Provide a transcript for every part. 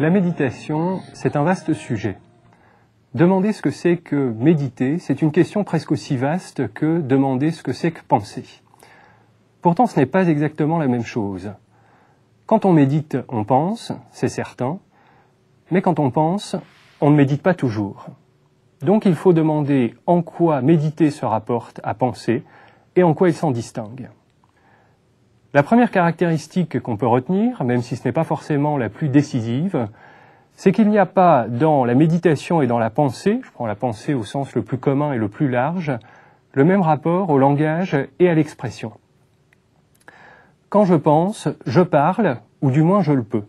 La méditation, c'est un vaste sujet. Demander ce que c'est que méditer, c'est une question presque aussi vaste que demander ce que c'est que penser. Pourtant, ce n'est pas exactement la même chose. Quand on médite, on pense, c'est certain, mais quand on pense, on ne médite pas toujours. Donc il faut demander en quoi méditer se rapporte à penser et en quoi il s'en distingue. La première caractéristique qu'on peut retenir, même si ce n'est pas forcément la plus décisive, c'est qu'il n'y a pas dans la méditation et dans la pensée, je prends la pensée au sens le plus commun et le plus large, le même rapport au langage et à l'expression. Quand je pense, je parle, ou du moins je le peux.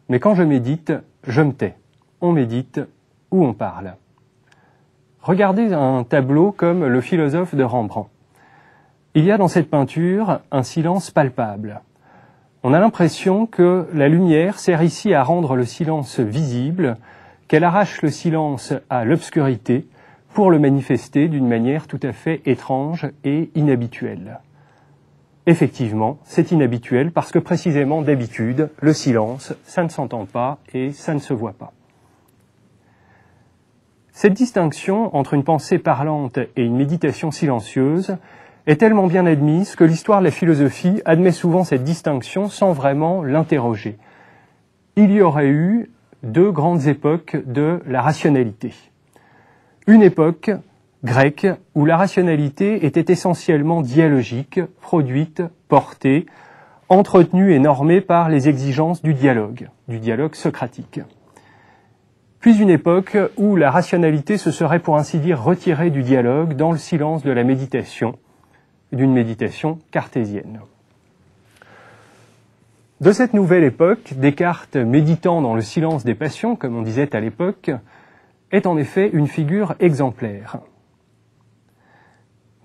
Mais quand je médite, je me tais. On médite ou on parle. Regardez un tableau comme le philosophe de Rembrandt. Il y a dans cette peinture un silence palpable. On a l'impression que la lumière sert ici à rendre le silence visible, qu'elle arrache le silence à l'obscurité pour le manifester d'une manière tout à fait étrange et inhabituelle. Effectivement, c'est inhabituel parce que précisément d'habitude, le silence, ça ne s'entend pas et ça ne se voit pas. Cette distinction entre une pensée parlante et une méditation silencieuse est tellement bien admise que l'histoire de la philosophie admet souvent cette distinction sans vraiment l'interroger. Il y aurait eu deux grandes époques de la rationalité. Une époque grecque où la rationalité était essentiellement dialogique, produite, portée, entretenue et normée par les exigences du dialogue socratique. Puis une époque où la rationalité se serait pour ainsi dire retirée du dialogue dans le silence de la méditation, d'une méditation cartésienne. De cette nouvelle époque, Descartes, méditant dans le silence des passions, comme on disait à l'époque, est en effet une figure exemplaire.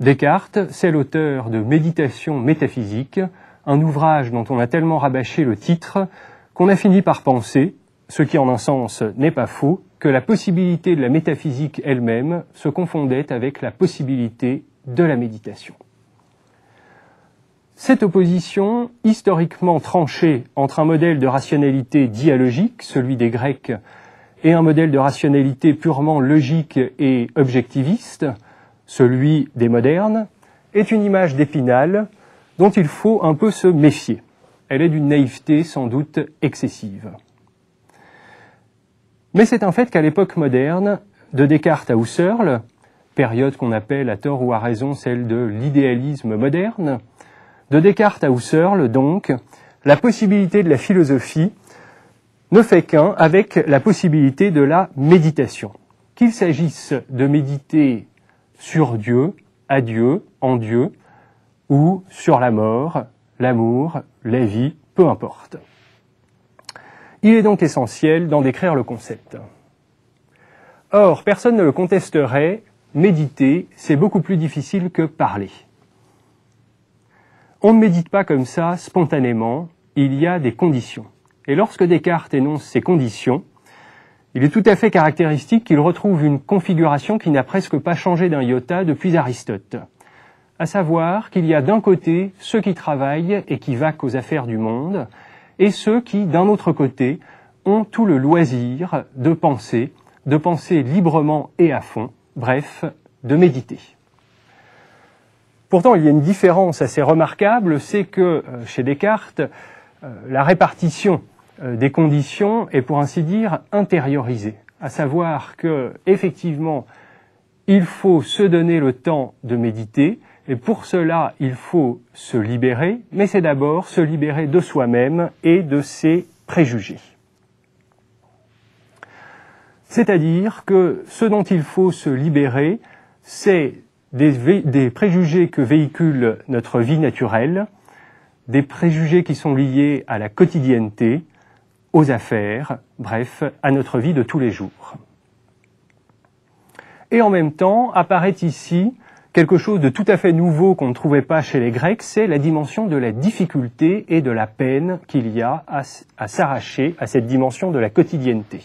Descartes, c'est l'auteur de Méditation métaphysique, un ouvrage dont on a tellement rabâché le titre qu'on a fini par penser, ce qui en un sens n'est pas faux, que la possibilité de la métaphysique elle-même se confondait avec la possibilité de la méditation. Cette opposition, historiquement tranchée entre un modèle de rationalité dialogique, celui des Grecs, et un modèle de rationalité purement logique et objectiviste, celui des modernes, est une image d'Épinal dont il faut un peu se méfier. Elle est d'une naïveté sans doute excessive. Mais c'est un fait qu'à l'époque moderne, de Descartes à Husserl, période qu'on appelle à tort ou à raison celle de l'idéalisme moderne, de Descartes à Husserl, donc, la possibilité de la philosophie ne fait qu'un avec la possibilité de la méditation. Qu'il s'agisse de méditer sur Dieu, à Dieu, en Dieu, ou sur la mort, l'amour, la vie, peu importe. Il est donc essentiel d'en décrire le concept. Or, personne ne le contesterait, méditer, c'est beaucoup plus difficile que parler. On ne médite pas comme ça spontanément, il y a des conditions. Et lorsque Descartes énonce ces conditions, il est tout à fait caractéristique qu'il retrouve une configuration qui n'a presque pas changé d'un iota depuis Aristote. À savoir qu'il y a d'un côté ceux qui travaillent et qui vaquent aux affaires du monde, et ceux qui, d'un autre côté, ont tout le loisir de penser librement et à fond, bref, de méditer. Pourtant, il y a une différence assez remarquable, c'est que chez Descartes, la répartition des conditions est pour ainsi dire intériorisée, à savoir que effectivement, il faut se donner le temps de méditer, et pour cela, il faut se libérer, mais c'est d'abord se libérer de soi-même et de ses préjugés. C'est-à-dire que ce dont il faut se libérer, c'est des préjugés que véhicule notre vie naturelle, des préjugés qui sont liés à la quotidienneté, aux affaires, bref, à notre vie de tous les jours. Et en même temps, apparaît ici quelque chose de tout à fait nouveau qu'on ne trouvait pas chez les Grecs, c'est la dimension de la difficulté et de la peine qu'il y a à s'arracher à cette dimension de la quotidienneté.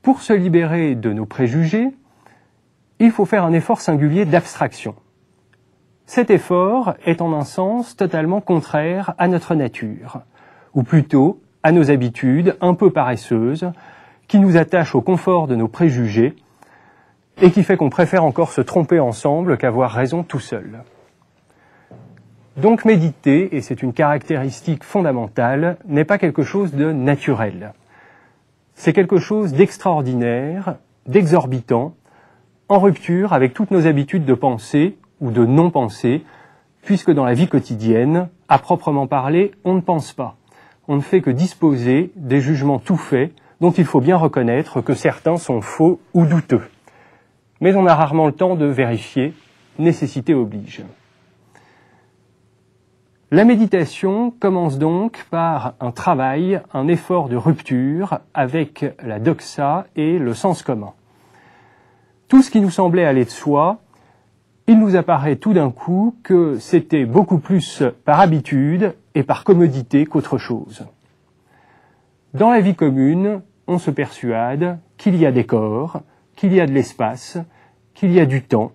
Pour se libérer de nos préjugés, il faut faire un effort singulier d'abstraction. Cet effort est en un sens totalement contraire à notre nature, ou plutôt à nos habitudes un peu paresseuses, qui nous attachent au confort de nos préjugés et qui fait qu'on préfère encore se tromper ensemble qu'avoir raison tout seul. Donc méditer, et c'est une caractéristique fondamentale, n'est pas quelque chose de naturel. C'est quelque chose d'extraordinaire, d'exorbitant, en rupture avec toutes nos habitudes de pensée ou de non-pensée, puisque dans la vie quotidienne, à proprement parler, on ne pense pas. On ne fait que disposer des jugements tout faits dont il faut bien reconnaître que certains sont faux ou douteux. Mais on a rarement le temps de vérifier, nécessité oblige. La méditation commence donc par un travail, un effort de rupture avec la doxa et le sens commun. Tout ce qui nous semblait aller de soi, il nous apparaît tout d'un coup que c'était beaucoup plus par habitude et par commodité qu'autre chose. Dans la vie commune, on se persuade qu'il y a des corps, qu'il y a de l'espace, qu'il y a du temps,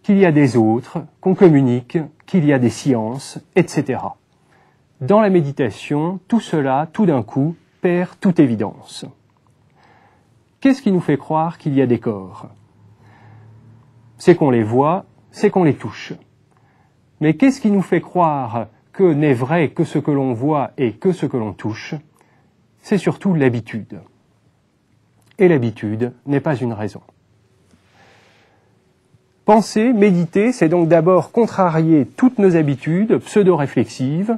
qu'il y a des autres, qu'on communique, qu'il y a des sciences, etc. Dans la méditation, tout cela, tout d'un coup, perd toute évidence. Qu'est-ce qui nous fait croire qu'il y a des corps ? C'est qu'on les voit, c'est qu'on les touche. Mais qu'est-ce qui nous fait croire que n'est vrai que ce que l'on voit et que ce que l'on touche ? C'est surtout l'habitude. Et l'habitude n'est pas une raison. Penser, méditer, c'est donc d'abord contrarier toutes nos habitudes pseudo-réflexives,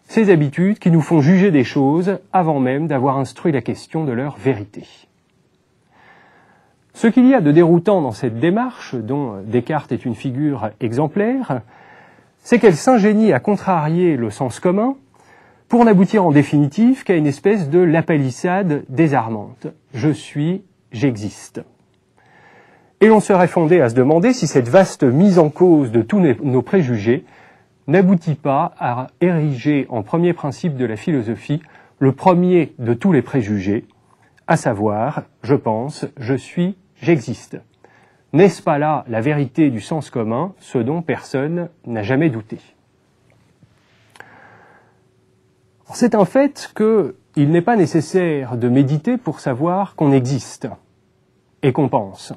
ces habitudes qui nous font juger des choses avant même d'avoir instruit la question de leur vérité. Ce qu'il y a de déroutant dans cette démarche, dont Descartes est une figure exemplaire, c'est qu'elle s'ingénie à contrarier le sens commun pour n'aboutir en définitive qu'à une espèce de lapalissade désarmante. Je suis, j'existe. Et l'on serait fondé à se demander si cette vaste mise en cause de tous nos préjugés n'aboutit pas à ériger en premier principe de la philosophie le premier de tous les préjugés, à savoir, je pense, je suis, j'existe. N'est-ce pas là la vérité du sens commun, ce dont personne n'a jamais douté ? C'est un fait qu'il n'est pas nécessaire de méditer pour savoir qu'on existe et qu'on pense.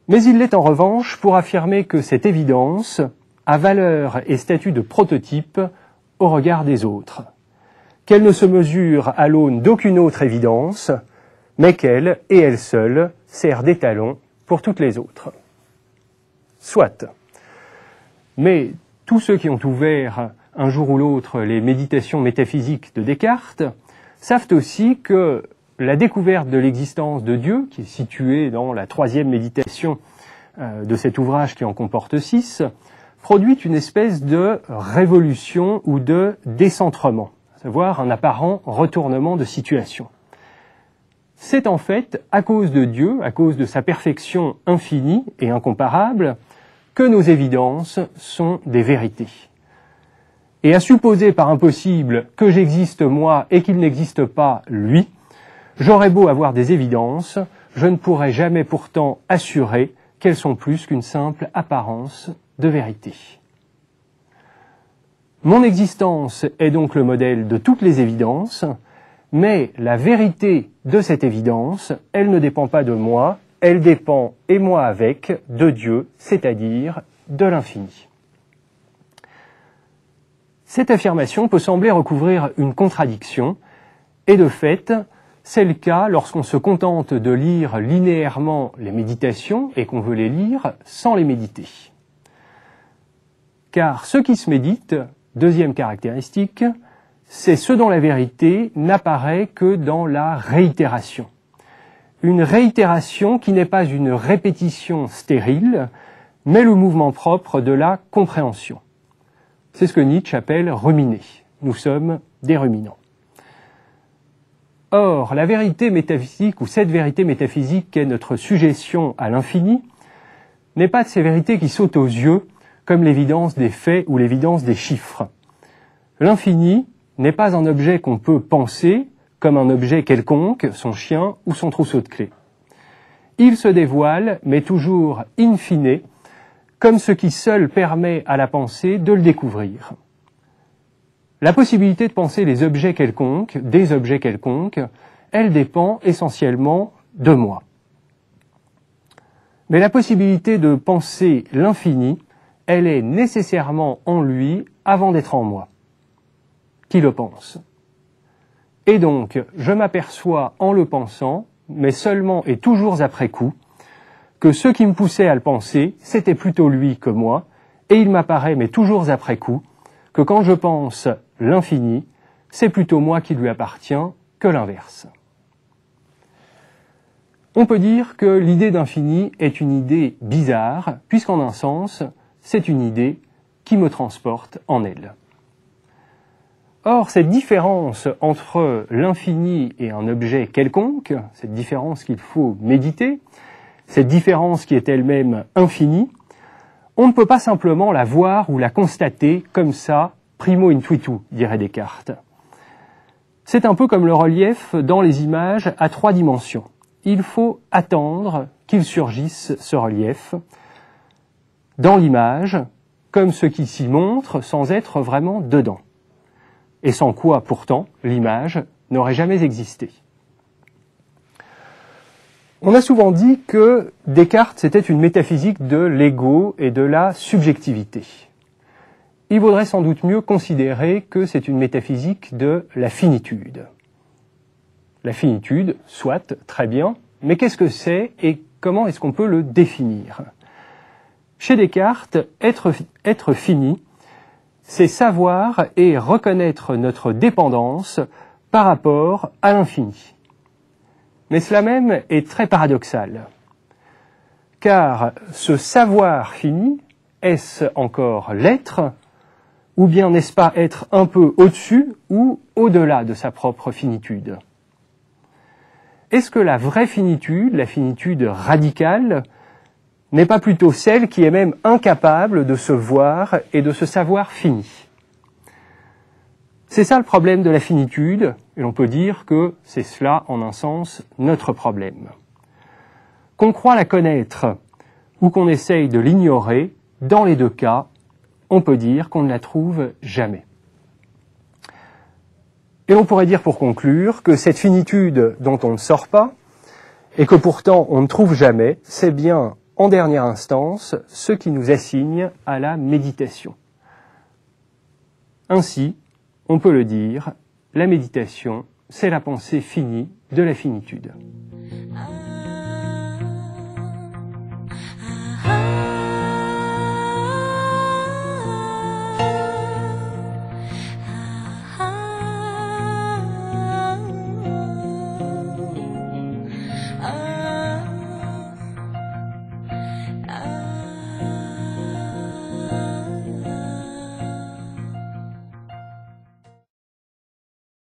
Mais il l'est en revanche pour affirmer que cette évidence a valeur et statut de prototype au regard des autres, qu'elle ne se mesure à l'aune d'aucune autre évidence, mais qu'elle, et elle seule, sert d'étalon pour toutes les autres. Soit. Mais tous ceux qui ont ouvert un jour ou l'autre les méditations métaphysiques de Descartes savent aussi que la découverte de l'existence de Dieu, qui est située dans la 3e méditation de cet ouvrage qui en comporte 6, produit une espèce de révolution ou de décentrement, à savoir un apparent retournement de situation. C'est en fait à cause de Dieu, à cause de sa perfection infinie et incomparable, que nos évidences sont des vérités. Et à supposer par impossible que j'existe moi et qu'il n'existe pas lui, j'aurais beau avoir des évidences, je ne pourrai jamais pourtant assurer qu'elles sont plus qu'une simple apparence de vérité. Mon existence est donc le modèle de toutes les évidences, mais la vérité de cette évidence, elle ne dépend pas de moi, elle dépend, et moi avec, de Dieu, c'est-à-dire de l'infini. Cette affirmation peut sembler recouvrir une contradiction, et de fait, c'est le cas lorsqu'on se contente de lire linéairement les méditations et qu'on veut les lire sans les méditer. Car ce qui se médite, deuxième caractéristique, c'est ce dont la vérité n'apparaît que dans la réitération. Une réitération qui n'est pas une répétition stérile, mais le mouvement propre de la compréhension. C'est ce que Nietzsche appelle ruminer. Nous sommes des ruminants. Or, la vérité métaphysique, ou cette vérité métaphysique qu'est notre sujétion à l'infini, n'est pas de ces vérités qui sautent aux yeux, comme l'évidence des faits ou l'évidence des chiffres. L'infini n'est pas un objet qu'on peut penser, comme un objet quelconque, son chien ou son trousseau de clés. Il se dévoile, mais toujours in fine, comme ce qui seul permet à la pensée de le découvrir. La possibilité de penser les objets quelconques, des objets quelconques, elle dépend essentiellement de moi. Mais la possibilité de penser l'infini, elle est nécessairement en lui avant d'être en moi. Qui le pense? Et donc, je m'aperçois en le pensant, mais seulement et toujours après coup, que ce qui me poussait à le penser, c'était plutôt lui que moi, et il m'apparaît, mais toujours après coup, que quand je pense l'infini, c'est plutôt moi qui lui appartient que l'inverse. On peut dire que l'idée d'infini est une idée bizarre, puisqu'en un sens, c'est une idée qui me transporte en elle. Or, cette différence entre l'infini et un objet quelconque, cette différence qu'il faut méditer, cette différence qui est elle-même infinie, on ne peut pas simplement la voir ou la constater comme ça, primo intuitu, dirait Descartes. C'est un peu comme le relief dans les images à 3 dimensions. Il faut attendre qu'il surgisse, ce relief, dans l'image, comme ce qui s'y montre sans être vraiment dedans. Et sans quoi, pourtant, l'image n'aurait jamais existé. On a souvent dit que Descartes, c'était une métaphysique de l'ego et de la subjectivité. Il vaudrait sans doute mieux considérer que c'est une métaphysique de la finitude. La finitude, soit, très bien, mais qu'est-ce que c'est et comment est-ce qu'on peut le définir? Chez Descartes, être fini, c'est savoir et reconnaître notre dépendance par rapport à l'infini. Mais cela même est très paradoxal, car ce savoir fini, est-ce encore l'être, ou bien n'est-ce pas être un peu au-dessus ou au-delà de sa propre finitude? Est-ce que la vraie finitude, la finitude radicale, n'est pas plutôt celle qui est même incapable de se voir et de se savoir fini? C'est ça le problème de la finitude, et l'on peut dire que c'est cela, en un sens, notre problème. Qu'on croit la connaître ou qu'on essaye de l'ignorer, dans les deux cas, on peut dire qu'on ne la trouve jamais. Et l'on pourrait dire pour conclure que cette finitude dont on ne sort pas, et que pourtant on ne trouve jamais, c'est bien, en dernière instance, ce qui nous assigne à la méditation. Ainsi, on peut le dire, la méditation, c'est la pensée finie de la finitude. Ah